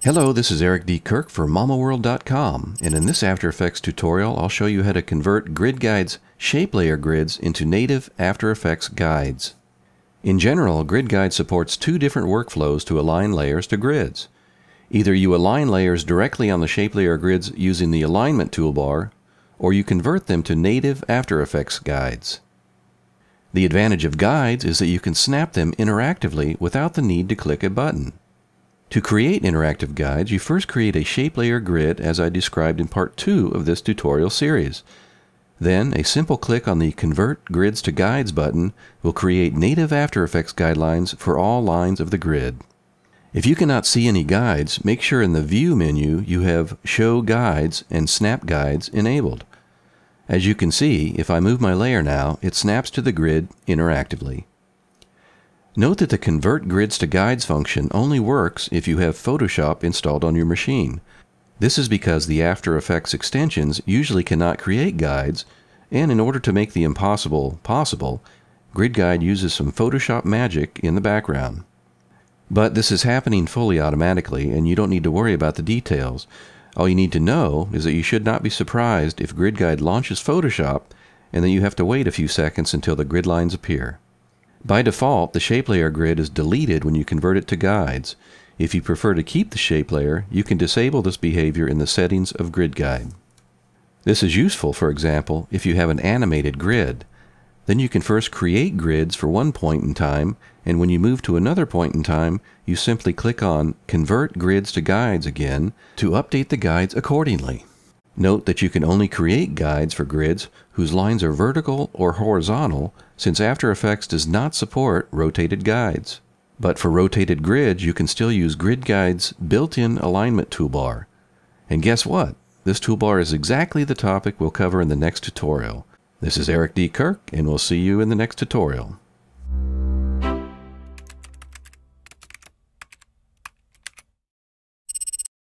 Hello, this is Eric D. Kirk for MamaWorld.com, and in this After Effects tutorial I'll show you how to convert GridGuide's shape layer grids into native After Effects guides. In general, GridGuide supports two different workflows to align layers to grids. Either you align layers directly on the shape layer grids using the alignment toolbar, or you convert them to native After Effects guides. The advantage of guides is that you can snap them interactively without the need to click a button. To create interactive guides, you first create a shape layer grid as I described in part 2 of this tutorial series. Then, a simple click on the Convert Grids to Guides button will create native After Effects guidelines for all lines of the grid. If you cannot see any guides, make sure in the View menu you have Show Guides and Snap Guides enabled. As you can see, if I move my layer now, it snaps to the grid interactively. Note that the Convert Grids to Guides function only works if you have Photoshop installed on your machine. This is because the After Effects extensions usually cannot create guides, and in order to make the impossible possible, GridGuide uses some Photoshop magic in the background. But this is happening fully automatically, and you don't need to worry about the details. All you need to know is that you should not be surprised if GridGuide launches Photoshop, and then you have to wait a few seconds until the grid lines appear. By default, the shape layer grid is deleted when you convert it to guides. If you prefer to keep the shape layer, you can disable this behavior in the settings of GridGuide. This is useful, for example, if you have an animated grid. Then you can first create grids for one point in time, and when you move to another point in time, you simply click on Convert Grids to Guides again to update the guides accordingly. Note that you can only create guides for grids whose lines are vertical or horizontal, since After Effects does not support rotated guides. But for rotated grids, you can still use GridGuide's built-in alignment toolbar. And guess what? This toolbar is exactly the topic we'll cover in the next tutorial. This is Eric D. Kirk, and we'll see you in the next tutorial.